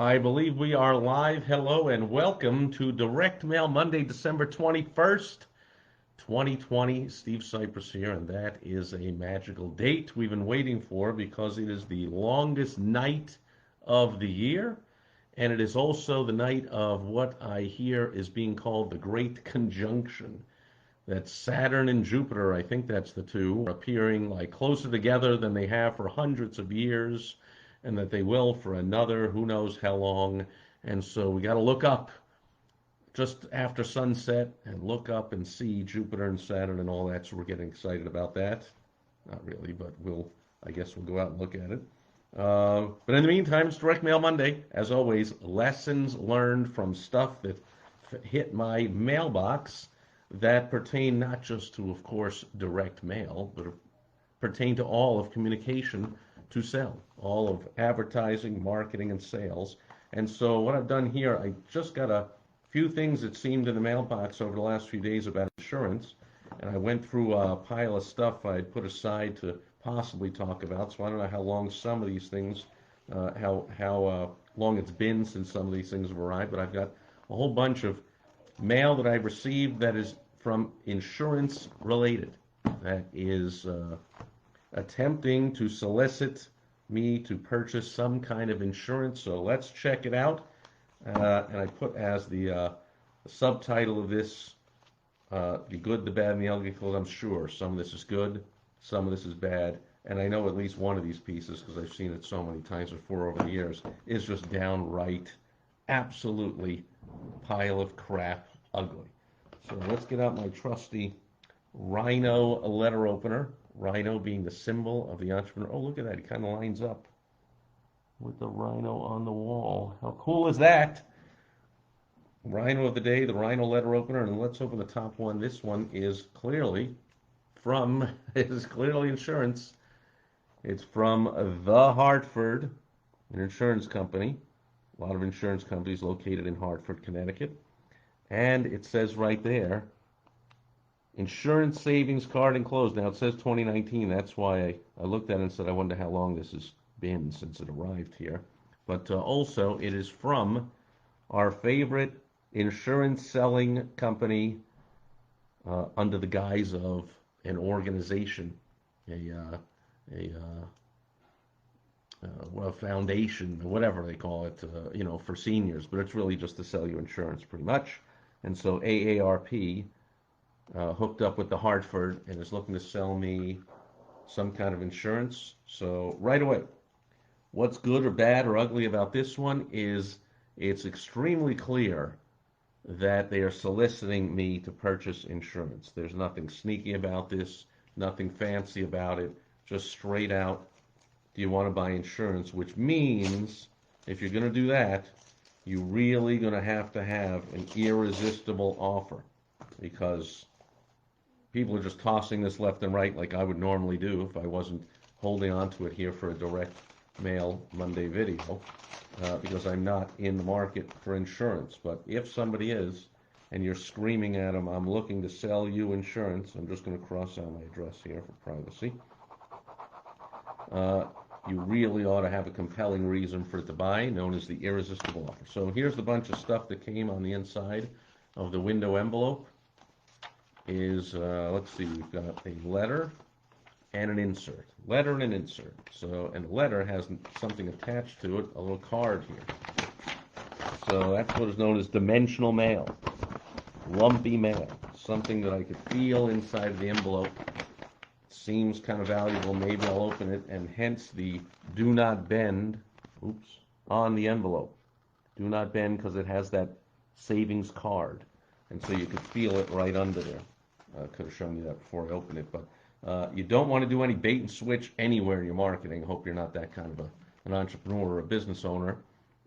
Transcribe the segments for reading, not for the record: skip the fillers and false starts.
I believe we are live. Hello and welcome to Direct Mail Monday, December 21st, 2020. Steve Sipress here, and that is a magical date we've been waiting for because it is the longest night of the year, and it is also the night of what I hear is being called the Great Conjunction. That Saturn and Jupiter, I think that's the two, are appearing like closer together than they have for hundreds of years, and that they will for another who knows how long. And so we got to look up just after sunset and look up and see Jupiter and Saturn and all that. So we're getting excited about that. Not really, but I guess we'll go out and look at it. But in the meantime, it's Direct Mail Monday. As always, lessons learned from stuff that hit my mailbox that pertain not just to, of course, direct mail, but pertain to all of communication to sell, all of advertising, marketing, and sales. And so what I've done here, I just got a few things that seemed in the mailbox over the last few days about insurance, and I went through a pile of stuff I'd put aside to possibly talk about. So I don't know how long some of these things, how long it's been since some of these things have arrived, but I've got a whole bunch of mail that I've received that is from insurance related, that is attempting to solicit me to purchase some kind of insurance. So let's check it out. And I put as the subtitle of this, the good, the bad, and the ugly, because I'm sure some of this is good, some of this is bad, and I know at least one of these pieces, because I've seen it so many times before over the years, is just downright, absolutely pile of crap ugly. So let's get out my trusty Rhino letter opener. Rhino being the symbol of the entrepreneur. Oh, look at that. He kind of lines up with the rhino on the wall. How cool is that? Rhino of the day, the Rhino letter opener. And let's open the top one. This one is clearly insurance. It's from The Hartford, an insurance company. A lot of insurance companies located in Hartford, Connecticut. And it says right there, insurance savings card enclosed. Now it says 2019. That's why I looked at it and said, I wonder how long this has been since it arrived here. But also, it is from our favorite insurance selling company under the guise of an organization, a foundation, whatever they call it, for seniors. But it's really just to sell you insurance, pretty much. And so AARP hooked up with the Hartford and is looking to sell me some kind of insurance. So right away, what's good or bad or ugly about this one is it's extremely clear that they are soliciting me to purchase insurance. There's nothing sneaky about this, nothing fancy about it, just straight out, do you want to buy insurance? Which means if you're going to do that, you're really going to have an irresistible offer, because people are just tossing this left and right like I would normally do if I wasn't holding on to it here for a direct mail Monday video, because I'm not in the market for insurance. But if somebody is, and you're screaming at them, I'm looking to sell you insurance, I'm just going to cross out my address here for privacy. You really ought to have a compelling reason for it to buy, known as the irresistible offer. So here's the bunch of stuff that came on the inside of the window envelope. Let's see, we've got a letter and an insert. Letter and an insert. So, and the letter has something attached to it, a little card here. So that's what is known as dimensional mail, lumpy mail, something that I could feel inside of the envelope. Seems kind of valuable, maybe I'll open it, and hence the do not bend, on the envelope. Do not bend, because it has that savings card, and so you could feel it right under there. Could have shown you that before I opened it, but you don't want to do any bait and switch anywhere in your marketing. Hope you're not that kind of an entrepreneur or a business owner,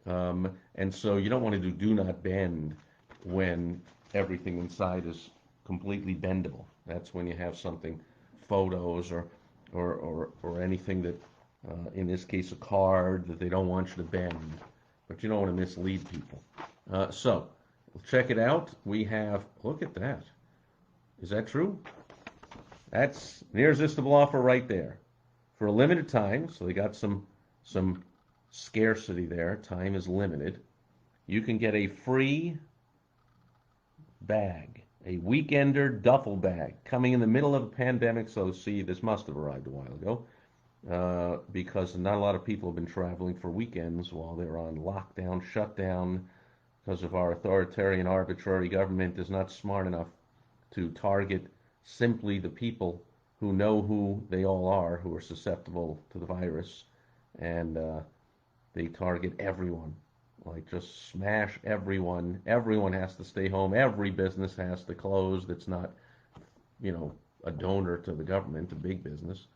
and so you don't want to do not bend when everything inside is completely bendable. That's when you have something, photos or anything that, in this case, a card that they don't want you to bend, but you don't want to mislead people. So check it out. We have, look at that. Is that true? That's an irresistible offer right there for a limited time. So they got some scarcity there. Time is limited. You can get a free bag, a weekender duffel bag, coming in the middle of a pandemic. So, see, this must have arrived a while ago because not a lot of people have been traveling for weekends while they're on lockdown, shutdown, because of our authoritarian, arbitrary government is not smart enough to target simply the people who know who they all are, who are susceptible to the virus, and they target everyone. Like, just smash everyone. Everyone has to stay home. Every business has to close that's not, a donor to the government, a big business.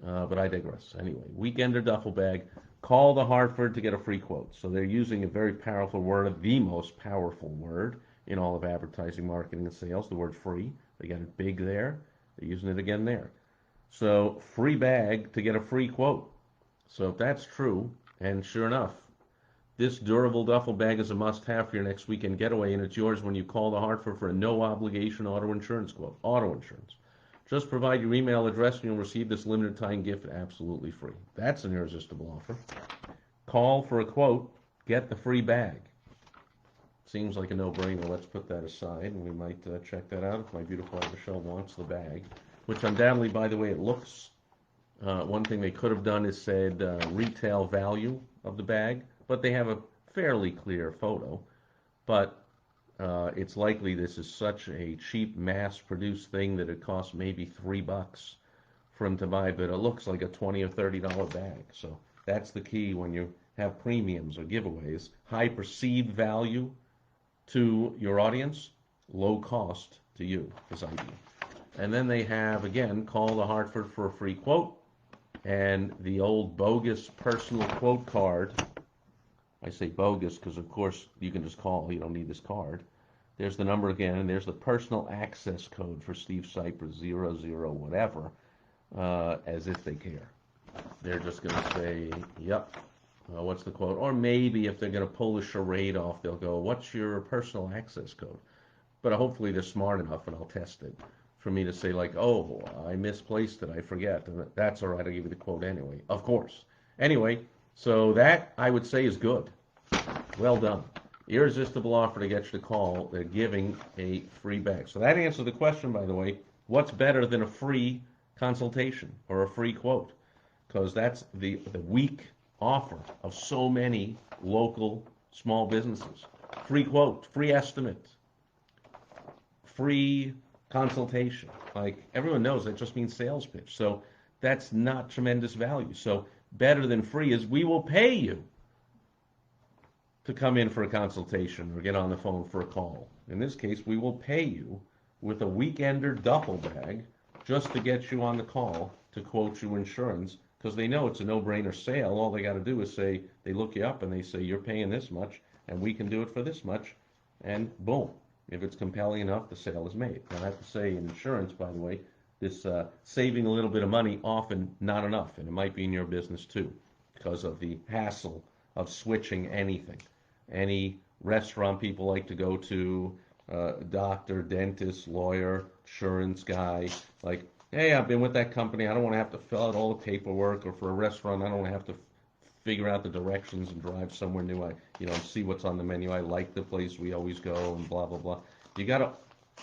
But I digress. Anyway, weekender duffel bag. Call the Hartford to get a free quote. So they're using a very powerful word, the most powerful word in all of advertising, marketing, and sales, the word free. They got it big there. They're using it again there. So free bag to get a free quote. So if that's true, and sure enough, this durable duffel bag is a must-have for your next weekend getaway, and it's yours when you call the Hartford for a no-obligation auto insurance quote. Auto insurance. Just provide your email address and you'll receive this limited time gift absolutely free. That's an irresistible offer. Call for a quote, get the free bag. Seems like a no-brainer. Let's put that aside and we might check that out if my beautiful wife Michelle wants the bag, which undoubtedly, by the way, it looks. One thing they could have done is said retail value of the bag, but they have a fairly clear photo. But it's likely this is such a cheap mass-produced thing that it costs maybe $3 for them to buy, but it looks like a $20 or $30 bag. So that's the key when you have premiums or giveaways. High perceived value to your audience, low cost to you is ideal. And then they have, again, call the Hartford for a free quote, and the old bogus personal quote card. I say bogus because, of course, you can just call. You don't need this card. There's the number again, and there's the personal access code for Steve Sipress, 00 whatever, as if they care. They're just going to say, yep, what's the quote? Or maybe if they're going to pull a charade off, they'll go, what's your personal access code? But hopefully they're smart enough, and I'll test it, for me to say, like, oh, I misplaced it, I forget. And that's all right, I'll give you the quote anyway, of course. Anyway, so that, I would say, is good. Well done. Irresistible offer to get you to call. They're giving a free bag. So that answers the question, by the way, what's better than a free consultation or a free quote? Because that's the weak offer of so many local small businesses. Free quote, free estimate, free consultation. Like, everyone knows that just means sales pitch. So that's not tremendous value. So better than free is we will pay you to come in for a consultation or get on the phone for a call. In this case, we will pay you with a weekender duffel bag just to get you on the call to quote you insurance, because they know it's a no-brainer sale. All they got to do is say, they look you up and they say, you're paying this much and we can do it for this much, and boom. If it's compelling enough, the sale is made. Now, I have to say, in insurance, by the way, this saving a little bit of money, often not enough, and it might be in your business too, because of the hassle of switching anything. Any restaurant people like to go to, doctor, dentist, lawyer, insurance guy, like, hey, I've been with that company, I don't want to have to fill out all the paperwork, or for a restaurant, I don't want to have to figure out the directions and drive somewhere new, see what's on the menu, I like the place we always go, and blah, blah, blah. You got to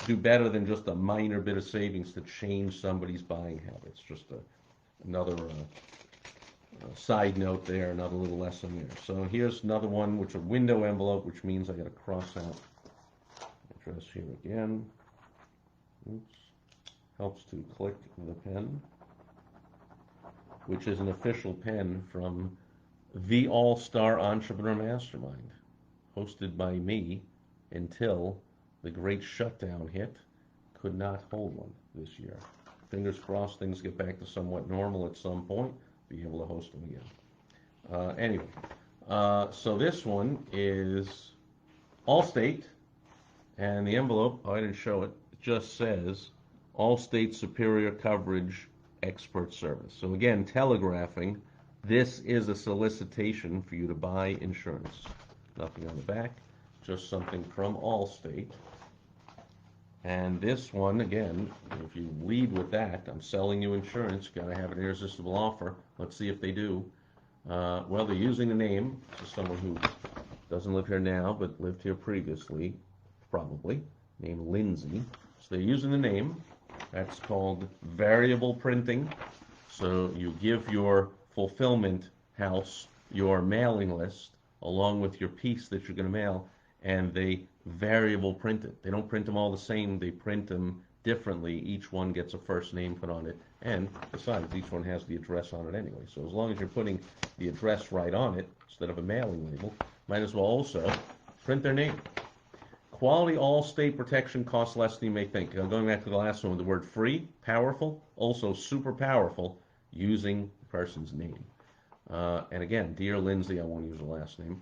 do better than just a minor bit of savings to change somebody's buying habits. Just another side note there, another little lesson there. So here's another one, which is a window envelope, which means I got to cross out address here again. Oops. Helps to click the pen, which is an official pen from the All-Star Entrepreneur Mastermind, hosted by me until the great shutdown hit. Could not hold one this year. Fingers crossed things get back to somewhat normal at some point. Be able to host them again. Anyway, so this one is Allstate, and the envelope, I didn't show it, it just says Allstate Superior Coverage Expert Service. So again, telegraphing, this is a solicitation for you to buy insurance. Nothing on the back, just something from Allstate. And this one, again, if you lead with that, I'm selling you insurance, got to have an irresistible offer. Let's see if they do. Well, they're using the name. This is someone who doesn't live here now, but lived here previously, probably, named Lindsay. So they're using the name. That's called variable printing. So you give your fulfillment house your mailing list along with your piece that you're going to mail, and they variable print it. They don't print them all the same, they print them differently. Each one gets a first name put on it, and besides, each one has the address on it anyway. So as long as you're putting the address right on it instead of a mailing label, might as well also print their name. Quality all-state protection costs less than you may think. Going back to the last one, the word free, powerful, also super powerful, using the person's name. And again, dear Lindsay, I won't use the last name.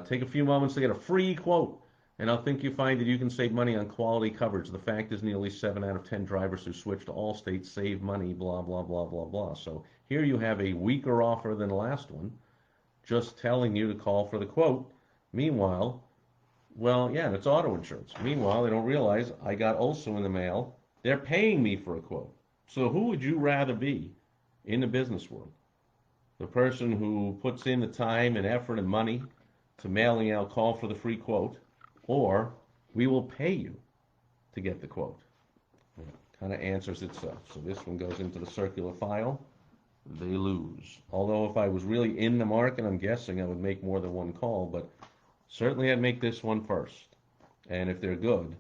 Take a few moments to get a free quote, and I'll think you find that you can save money on quality coverage. The fact is, nearly 7 out of 10 drivers who switch to Allstate save money, blah, blah, blah, blah, blah. So here you have a weaker offer than the last one, just telling you to call for the quote. Meanwhile, well, yeah, and it's auto insurance. Meanwhile, they don't realize I got also in the mail, they're paying me for a quote. So who would you rather be in the business world? The person who puts in the time and effort and money to mailing out call for the free quote, or we will pay you to get the quote. It kind of answers itself. So this one goes into the circular file. They lose. Although if I was really in the market, I'm guessing I would make more than one call, but certainly I'd make this one first. And if they're good,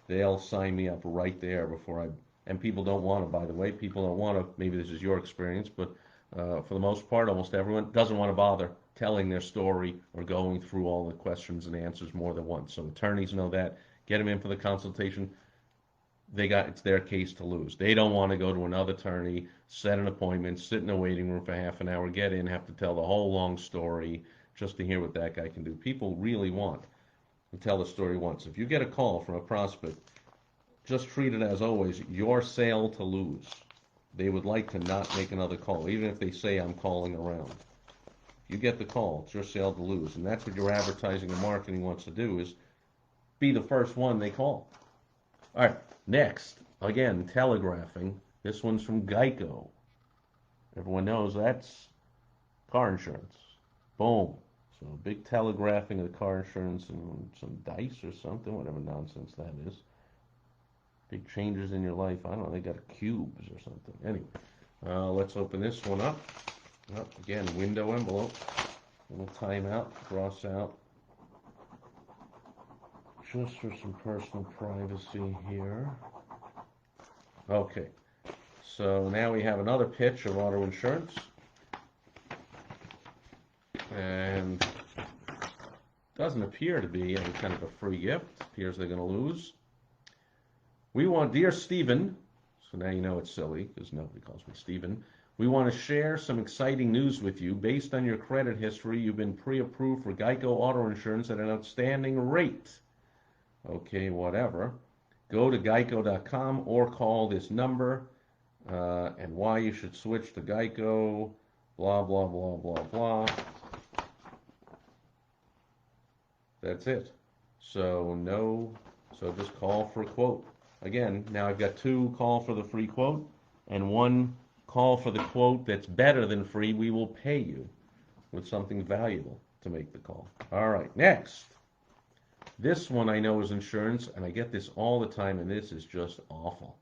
they'll sign me up right there before I, and people don't want to, by the way, people don't want to, maybe this is your experience, but for the most part, almost everyone doesn't want to bother telling their story or going through all the questions and answers more than once. So attorneys know that. Get them in for the consultation. It's their case to lose. They don't want to go to another attorney, set an appointment, sit in a waiting room for half an hour, get in, have to tell the whole long story just to hear what that guy can do. People really want to tell the story once. If you get a call from a prospect, just treat it as always your sale to lose. They would like to not make another call, even if they say I'm calling around. You get the call, it's your sale to lose, and that's what your advertising and marketing wants to do, is be the first one they call. All right, next, again, telegraphing. This one's from Geico. Everyone knows that's car insurance. Boom. So big telegraphing of the car insurance and some dice or something, whatever nonsense that is. Big changes in your life. I don't know, they got cubes or something. Anyway, let's open this one up. Again, window envelope. Little timeout, cross out. Just for some personal privacy here. Okay, so now we have another pitch of auto insurance. And doesn't appear to be any kind of a free gift. Appears they're going to lose. We want, dear Stephen, so now you know it's silly because nobody calls me Stephen. We want to share some exciting news with you. Based on your credit history, you've been pre-approved for Geico Auto Insurance at an outstanding rate. Okay, whatever. Go to geico.com or call this number and why you should switch to Geico, blah, blah, blah, blah, blah. That's it. So just call for a quote. Again, now I've got 2 call for the free quote and 1 call for the quote that's better than free. We will pay you with something valuable to make the call. All right, next. This one I know is insurance, and I get this all the time, and this is just awful.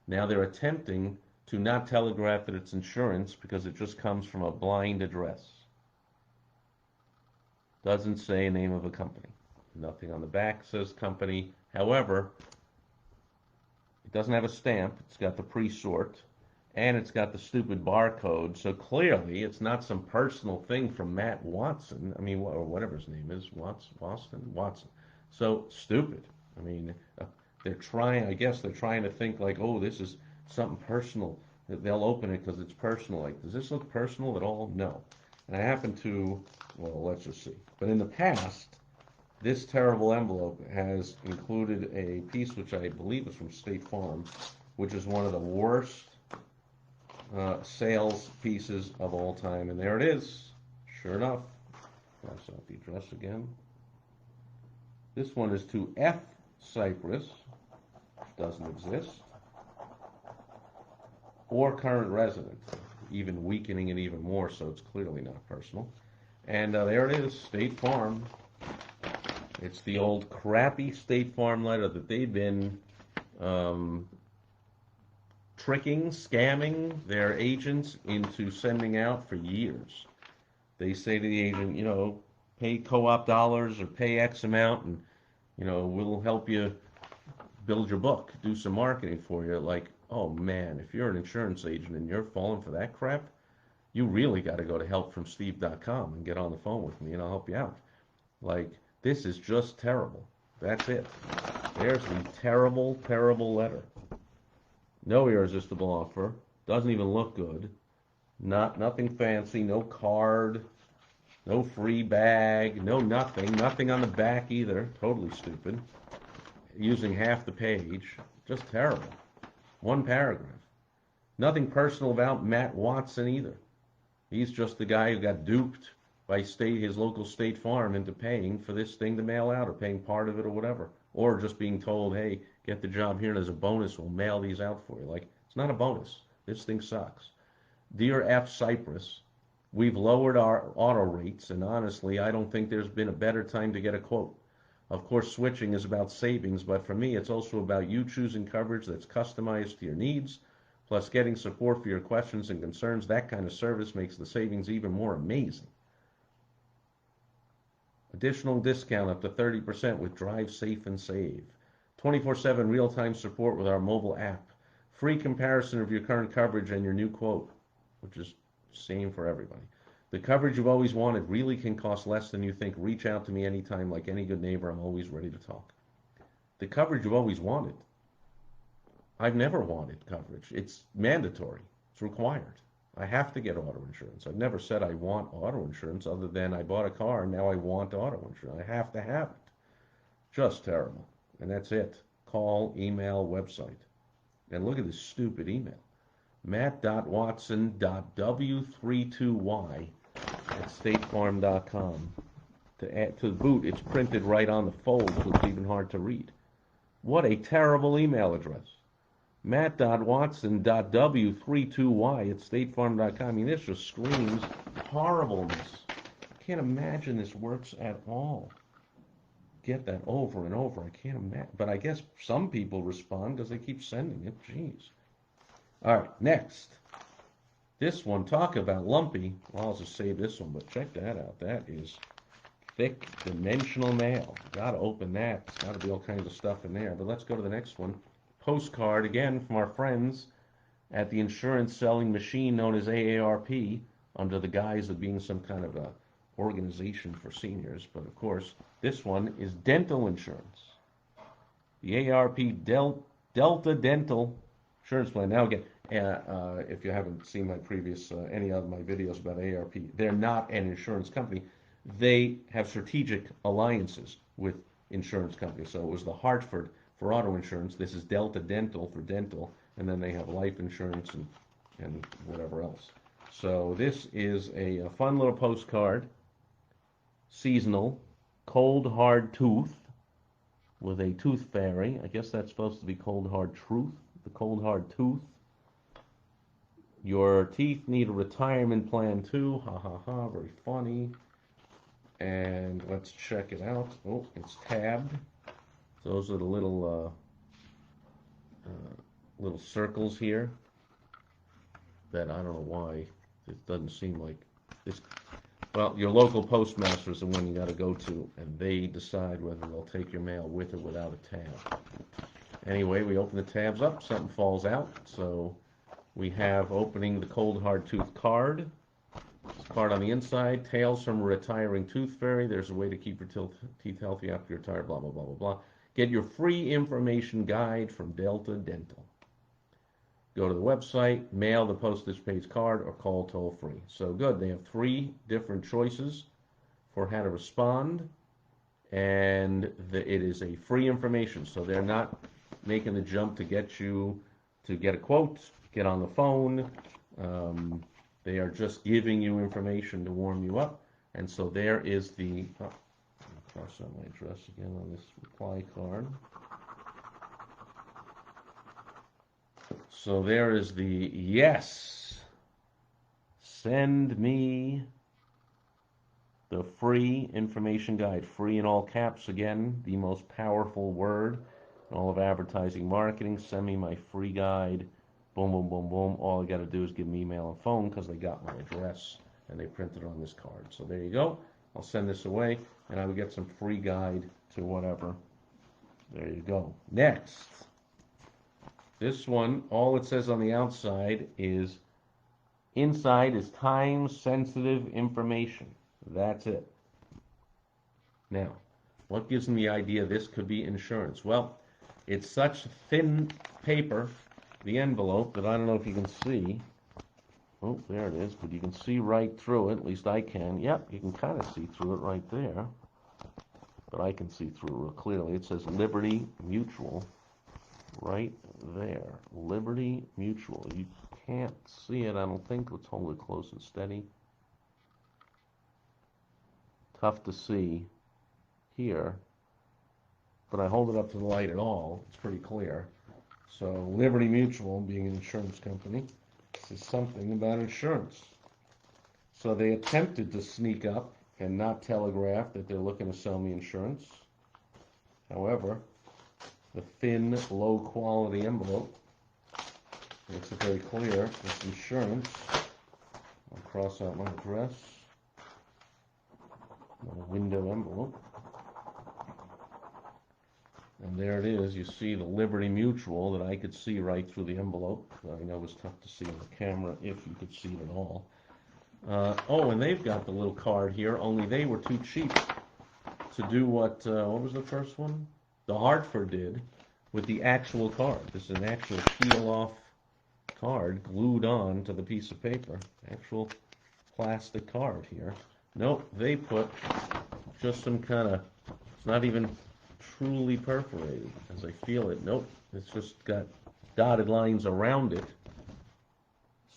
Now they're attempting to not telegraph that it's insurance because it just comes from a blind address. Doesn't say a name of a company. Nothing on the back says company. However, it doesn't have a stamp. It's got the pre-sort, and it's got the stupid barcode. So clearly, it's not some personal thing from Matt Watson. I mean, or whatever his name is, Watson. So stupid. I mean, they're trying. I guess they're trying to think like, oh, this is something personal. They'll open it because it's personal. Like, does this look personal at all? No. And I happen to. Well, let's just see. But in the past, this terrible envelope has included a piece which I believe is from State Farm, which is one of the worst sales pieces of all time. And there it is. Sure enough. Cross out the address again. This one is to F. Sipress, which doesn't exist, or current resident. even weakening it even more, so it's clearly not personal. And there it is, State Farm. It's the old crappy State Farm letter that they've been um, tricking, scamming their agents into sending out for years. They say to the agent, pay co-op dollars or pay X amount, and we'll help you build your book, do some marketing for you. Like, oh man, if you're an insurance agent and you're falling for that crap, you really got to go to helpfromsteve.com and get on the phone with me and I'll help you out. Like, this is just terrible. That's it. There's the terrible, terrible letter. No irresistible offer. Doesn't even look good. Nothing fancy. No card. No free bag. No nothing. Nothing on the back either. Totally stupid. Using half the page. Just terrible. One paragraph. Nothing personal about Matt Watson either. He's just the guy who got duped by his local State Farm into paying for this thing to mail out, or paying part of it or whatever. Or just being told, hey, get the job here and as a bonus we'll mail these out for you. Like, it's not a bonus. This thing sucks. Dear F. Sipress, we've lowered our auto rates, and honestly, I don't think there's been a better time to get a quote. Of course, switching is about savings, but for me, it's also about you choosing coverage that's customized to your needs, plus getting support for your questions and concerns. That kind of service makes the savings even more amazing. Additional discount up to 30% with Drive Safe and Save. 24/7 real-time support with our mobile app. Free comparison of your current coverage and your new quote, which is same for everybody. The coverage you've always wanted really can cost less than you think. Reach out to me anytime. Like any good neighbor, I'm always ready to talk. The coverage you've always wanted. I've never wanted coverage. It's mandatory. It's required. I have to get auto insurance. I've never said I want auto insurance other than I bought a car and now I want auto insurance. I have to have it. Just terrible. And that's it. Call, email, website. And look at this stupid email. matt.watson.w32y@statefarm.com. To boot, it's printed right on the fold, so it's even hard to read. What a terrible email address. matt.watson.w32y@statefarm.com. I mean, this just screams horribleness. I can't imagine this works at all. Get that over and over. I can't imagine. But I guess some people respond because they keep sending it. Jeez. All right, next. This one, talk about lumpy. Well, I'll just save this one, but check that out. That is thick dimensional mail. Got to open that. There's got to be all kinds of stuff in there. But let's go to the next one. Postcard, again, from our friends at the insurance selling machine known as AARP, under the guise of being some kind of a organization for seniors. But of course, this one is dental insurance. The AARP Delta Dental Insurance Plan. Now again, if you haven't seen my previous, any of my videos about AARP, they're not an insurance company. They have strategic alliances with insurance companies. So it was the Hartford for auto insurance. This is Delta Dental for dental, and then they have life insurance and whatever else. So this is a fun little postcard, seasonal, cold hard tooth with a tooth fairy. I guess that's supposed to be cold hard truth, the cold hard tooth. Your teeth need a retirement plan too. Ha ha ha, very funny. And let's check it out. Oh, it's tabbed. Those are the little little circles here that I don't know why it doesn't seem like this. Well, your local postmaster is the one you got to go to, and they decide whether they'll take your mail with or without a tab. Anyway, we open the tabs up, something falls out, so we have opening the cold hard tooth card. Card on the inside, Tales from a Retiring Tooth Fairy. There's a way to keep your teeth healthy after you retire, blah, blah, blah, blah, blah. Get your free information guide from Delta Dental. Go to the website, mail the postage paid card, or call toll free. So good. They have 3 different choices for how to respond, and it is a free information. So they're not making the jump to get you to get a quote, get on the phone. They are just giving you information to warm you up. And so there is the, I'll cross out my address again on this reply card. So there is the yes. send me the free information guide. Free in all caps again, the most powerful word in all of advertising marketing. Send me my free guide. Boom, boom, boom, boom. All I got to do is give me email and phone because they got my address and they printed it on this card. So there you go. I'll send this away and I will get some free guide to whatever. There you go. Next. This one, all it says on the outside is inside is time-sensitive information. That's it. Now, what gives me the idea this could be insurance? Well, it's such thin paper, the envelope, that I don't know if you can see. Oh, there it is, but you can see right through it. At least I can. Yep, you can kind of see through it right there. But I can see through it real clearly. It says Liberty Mutual right there. Liberty Mutual. You can't see it, I don't think. Let's hold it close and steady. Tough to see here, but I hold it up to the light at all. It's pretty clear. So Liberty Mutual, being an insurance company, this is something about insurance. So they attempted to sneak up and not telegraph that they're looking to sell me insurance. However, the thin, low-quality envelope makes it very clear it's insurance. I'll cross out my address. My window envelope. And there it is. You see the Liberty Mutual that I could see right through the envelope. I know it was tough to see on the camera if you could see it at all. Oh, and they've got the little card here, only they were too cheap to do what was the first one? The Hartford did with the actual card. This is an actual peel-off card glued on to the piece of paper. Actual plastic card here. Nope, they put just some kind of, it's not even truly perforated as I feel it. Nope, it's just got dotted lines around it.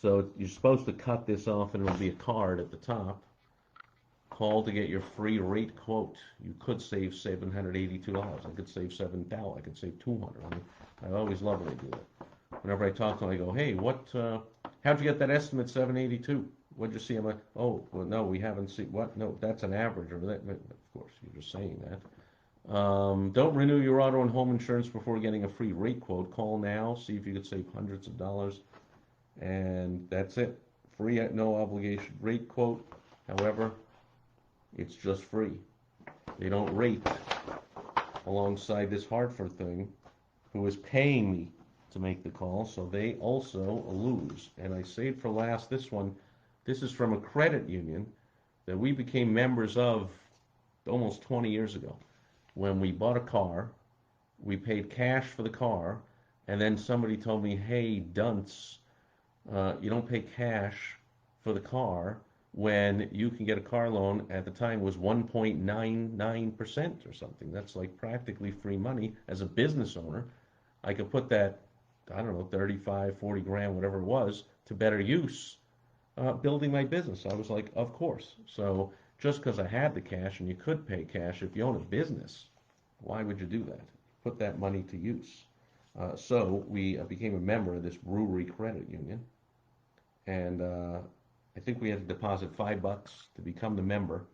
So you're supposed to cut this off and it'll be a card at the top. Call to get your free rate quote. You could save $782. I could save $7,000. I could save $200. I always love when I do that. Whenever I talk to them, I go, hey, how'd you get that estimate, $782? What'd you see? I'm like, oh, well, no, we haven't seen, what? No, that's an average. Or that, of course, you're just saying that. Don't renew your auto and home insurance before getting a free rate quote. Call now, see if you could save hundreds of dollars. And that's it. Free at no obligation rate quote. However, it's just free. They don't rate alongside this Hartford thing, who is paying me to make the call, so they also lose. And I saved for last this one. This is from a credit union that we became members of almost 20 years ago. When we bought a car, we paid cash for the car, and then somebody told me, hey, dunce, you don't pay cash for the car when you can get a car loan. At the time was 1.99% or something. That's like practically free money. As a business owner, I could put that, I don't know, 35, 40 grand, whatever it was, to better use building my business. I was like, of course. So just because I had the cash, and you could pay cash if you own a business, why would you do that? Put that money to use. So we became a member of this brewery credit union, and I think we had to deposit $5 to become the member.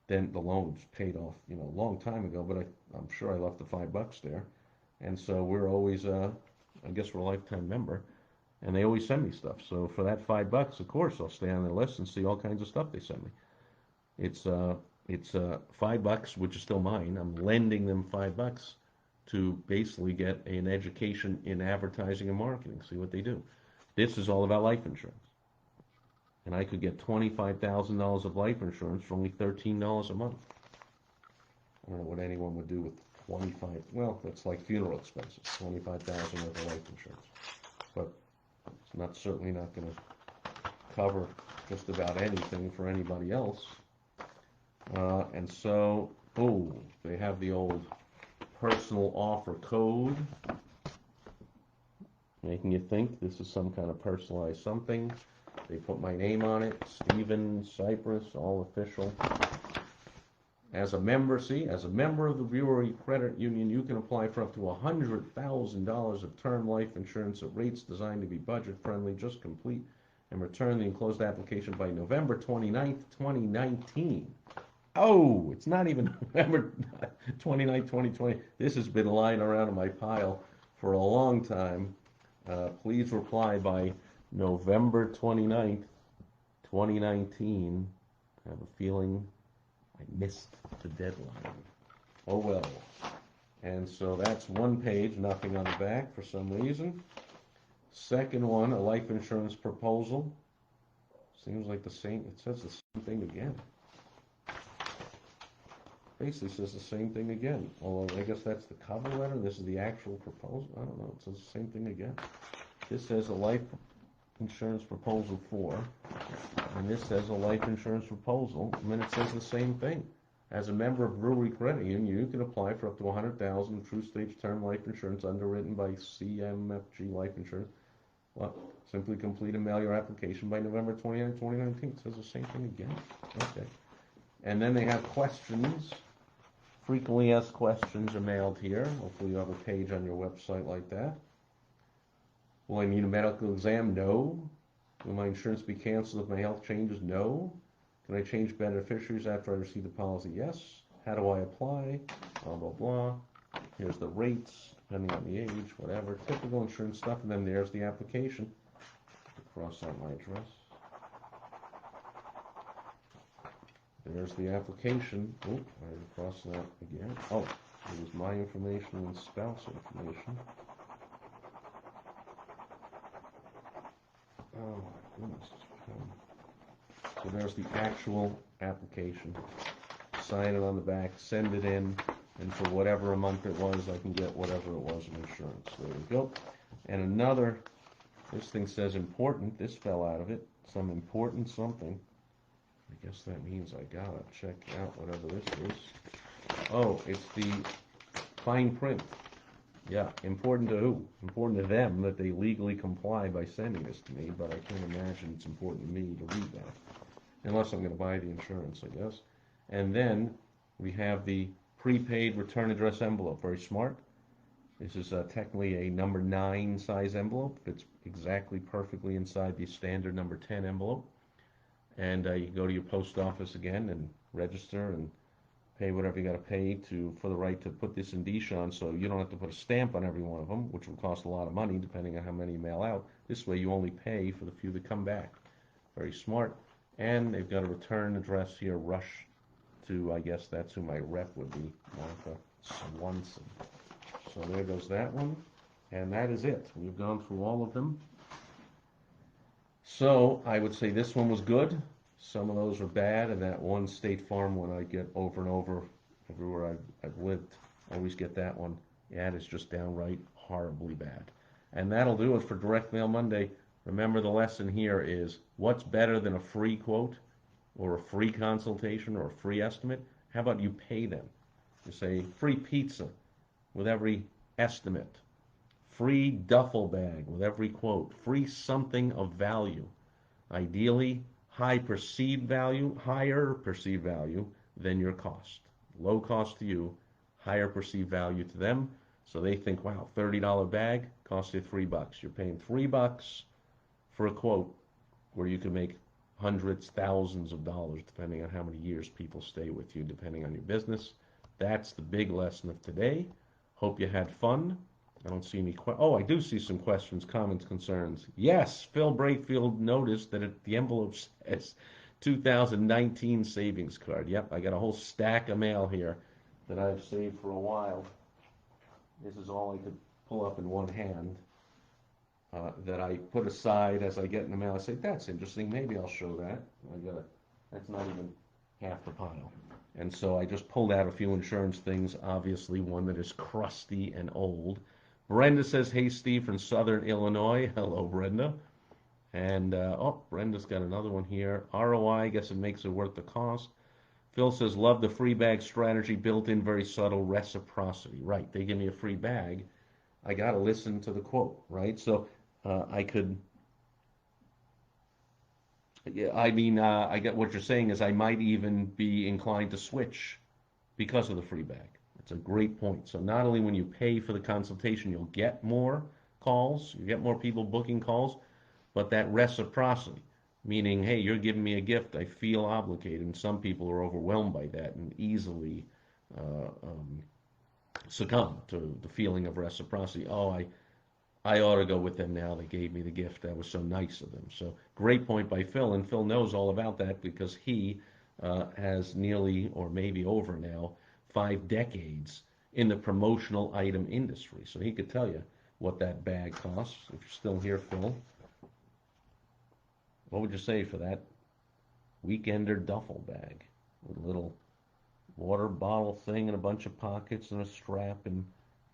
Then the loan was paid off, a long time ago, but I'm sure I left the $5 there. And so we're always, I guess we're a lifetime member, and they always send me stuff. So for that $5, of course, I'll stay on their list and see all kinds of stuff they send me. It's $5, which is still mine. I'm lending them $5 to basically get an education in advertising and marketing, see what they do. This is all about life insurance. And I could get $25,000 of life insurance for only $13 a month. I don't know what anyone would do with 25. Well, that's like funeral expenses, $25,000 worth of life insurance. But it's certainly not going to cover just about anything for anybody else. And so, they have the old personal offer code, making you think this is some kind of personalized something. They put my name on it, Stephen Sipress, all official. As a member of the Brewery Credit Union, you can apply for up to $100,000 of term life insurance at rates designed to be budget friendly. Just complete and return the enclosed application by November 29th, 2019. Oh, it's not even November 29th, 2020. This has been lying around in my pile for a long time. Please reply by November 29th, 2019. I have a feeling I missed the deadline. Oh well. And so that's one page, nothing on the back for some reason. Second one, a life insurance proposal. Seems like the same, it says the same thing again. Basically says the same thing again. Although I guess that's the cover letter. This is the actual proposal. I don't know. It says the same thing again. This says a life insurance proposal for, and this says a life insurance proposal, and then it says the same thing. As a member of Brewery Credit Union, you can apply for up to $100,000 True Stage Term Life Insurance underwritten by CMFG Life Insurance. Well, simply complete and mail your application by November 29, 2019. It says the same thing again. Okay. And then they have questions. Frequently asked questions are mailed here. Hopefully you have a page on your website like that. Will I need a medical exam? No. Will my insurance be canceled if my health changes? No. Can I change beneficiaries after I receive the policy? Yes. How do I apply? Blah, blah, blah. Here's the rates, depending on the age, whatever. Typical insurance stuff, and then there's the application. Cross out my address. There's the application. Oh, I crossed that again. Oh, it was my information and spouse information. Oh my goodness. So there's the actual application. Sign it on the back, send it in, and for whatever a month it was, I can get whatever it was in insurance. There we go. And another, this thing says important. This fell out of it. Some important something. I guess that means I gotta check out whatever this is. Oh, it's the fine print. Yeah, important to who? Important to them that they legally comply by sending this to me, but I can't imagine it's important to me to read that. Unless I'm going to buy the insurance, I guess. And then we have the prepaid return address envelope. Very smart. This is technically a number 9 size envelope. Fits exactly perfectly inside the standard number 10 envelope. And you go to your post office again and register and pay whatever you got to pay for the right to put this indicia on, so you don't have to put a stamp on every one of them, which will cost a lot of money depending on how many you mail out. This way you only pay for the few that come back. Very smart. And they've got a return address here, Rush, to, I guess that's who my rep would be, Martha Swanson. So there goes that one. And that is it. We've gone through all of them. So I would say this one was good. Some of those are bad, and that one State Farm one I get over and over everywhere I've lived. I always get that one. Yeah, it's just downright horribly bad. And that'll do it for Direct Mail Monday. Remember, the lesson here is, what's better than a free quote or a free consultation or a free estimate? How about you pay them? You say free pizza with every estimate, free duffel bag with every quote, free something of value. Ideally, higher perceived value than your cost. Low cost to you, higher perceived value to them. So they think, wow, $30 bag costs you $3. You're paying $3 for a quote where you can make hundreds, thousands of dollars, depending on how many years people stay with you, depending on your business. That's the big lesson of today. Hope you had fun. I don't see any I do see some questions, comments, concerns. Yes, Phil Brayfield noticed that the envelope says 2019 savings card. Yep, I got a whole stack of mail here that I've saved for a while. This is all I could pull up in one hand that I put aside as I get in the mail. I say, that's interesting. Maybe I'll show that. That's not even half the pile. And so I just pulled out a few insurance things, obviously one that is crusty and old. Brenda says, hey, Steve from Southern Illinois. Hello, Brenda. And, Brenda's got another one here. ROI, I guess it makes it worth the cost. Phil says, love the free bag strategy, built in very subtle reciprocity. Right, they give me a free bag. I got to listen to the quote, right? So I could, yeah, I get what you're saying is I might even be inclined to switch because of the free bag. It's a great point. So not only when you pay for the consultation, you'll get more calls, you get more people booking calls, but that reciprocity, meaning, hey, you're giving me a gift, I feel obligated. And some people are overwhelmed by that and easily uh, um, succumb to the feeling of reciprocity. Oh, I ought to go with them now. They gave me the gift. That was so nice of them. So great point by Phil, and Phil knows all about that because he has nearly, or maybe over now, 5 decades in the promotional item industry. So he could tell you what that bag costs. If you're still here, Phil, what would you say for that weekender duffel bag with a little water bottle thing and a bunch of pockets and a strap? And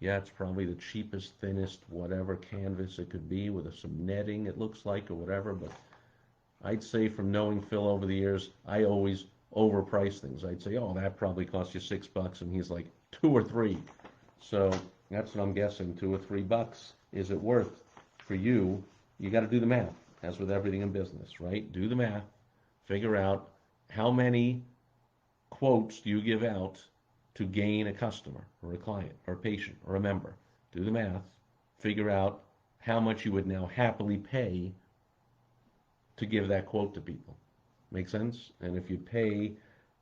yeah, it's probably the cheapest, thinnest, whatever canvas it could be with some netting, it looks like, or whatever. But I'd say from knowing Phil over the years, I always overprice things. I'd say, oh, that probably cost you $6, and he's like 2 or 3. So that's what I'm guessing, $2 or 3. Is it worth for you? You got to do the math, as with everything in business, right? Do the math, figure out how many quotes do you give out to gain a customer or a client or a patient or a member. Do the math, figure out how much you would now happily pay to give that quote to people. Make sense? And if you pay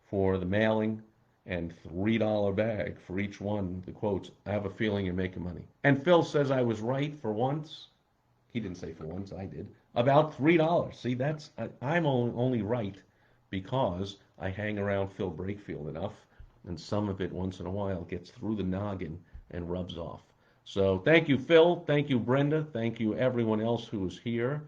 for the mailing and $3 bag for each one, the quotes, I have a feeling you're making money. And Phil says I was right for once. He didn't say for once, I did. About $3. See, I'm only right because I hang around Phil Brakefield enough, and some of it once in a while gets through the noggin and rubs off. So thank you, Phil. Thank you, Brenda. Thank you, everyone else who is here.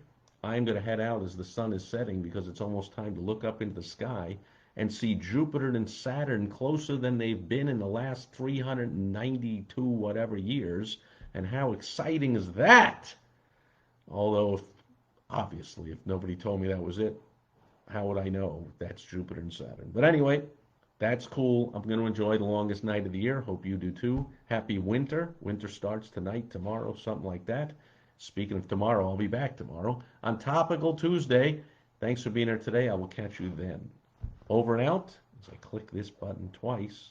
I'm going to head out as the sun is setting because it's almost time to look up into the sky and see Jupiter and Saturn closer than they've been in the last 392 whatever years. And how exciting is that? Although, obviously, if nobody told me that was it, how would I know that's Jupiter and Saturn? But anyway, that's cool. I'm going to enjoy the longest night of the year. Hope you do too. Happy winter. Winter starts tonight, tomorrow, something like that. Speaking of tomorrow, I'll be back tomorrow on Topical Tuesday. Thanks for being here today. I will catch you then. Over and out as I click this button twice.